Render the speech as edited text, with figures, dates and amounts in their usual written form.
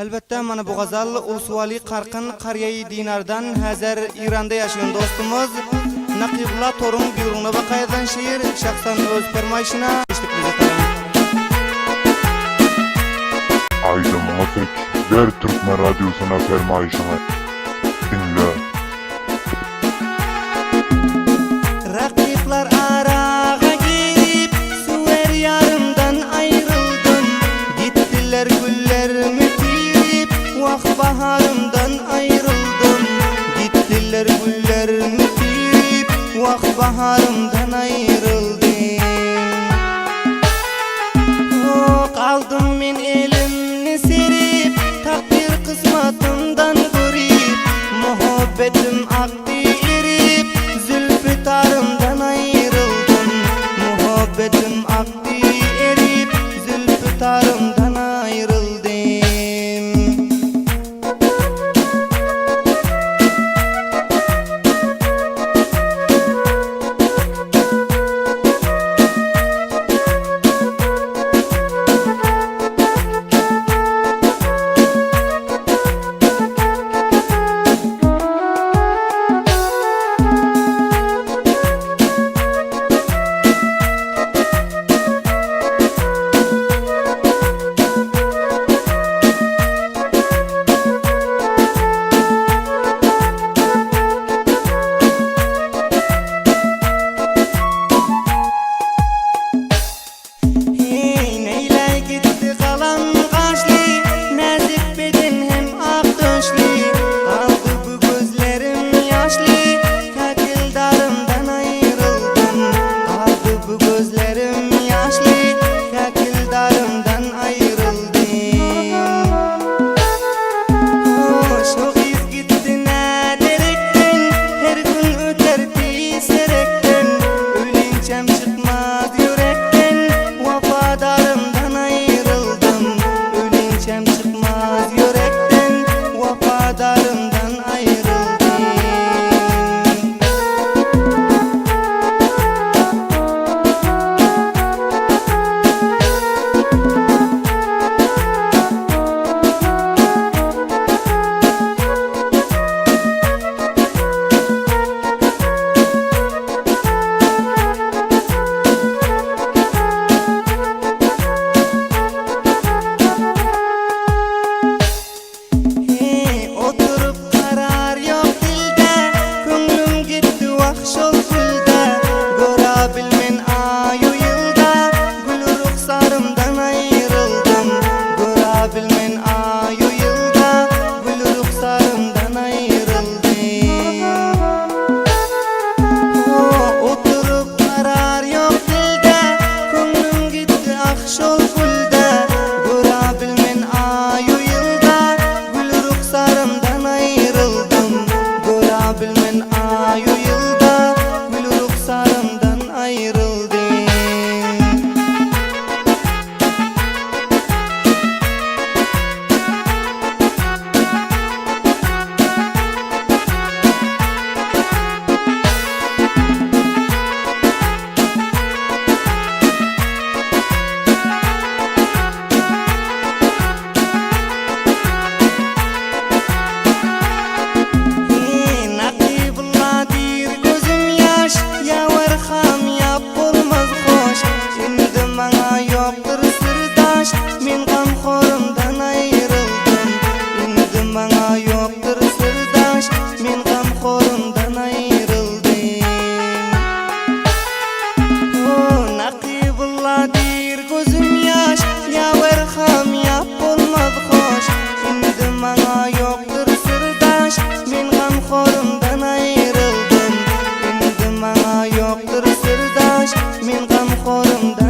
Elbette mana bu gazal Ulsuvali Qarqin Qariyai Dinardan Hazar İran'da yaşayan dostumuz Naqibullah Torun buyruğuna bakaydan şiir şahsan öz fermayışına eşlik edelim. Aydın Musik ver Türkmen Radyosu'na fermayışına dinle. Rakiplar arağa girip Süver yarımdan ayrıldım. Gittiler güllerimi tirip Vah baharımdan ayrıldım. Gittiler güllerimi tirip Vah baharımdan ayrıldım. Kaldım men elimni serip Takdir kısmatımdan görip Muhabbetim aktı erip Zülfü tarımdan ayrıldım. Muhabbetim aktı erip Zülfü tarımdan ayrıldım. Yoktur sırdaş, men gamxorimdan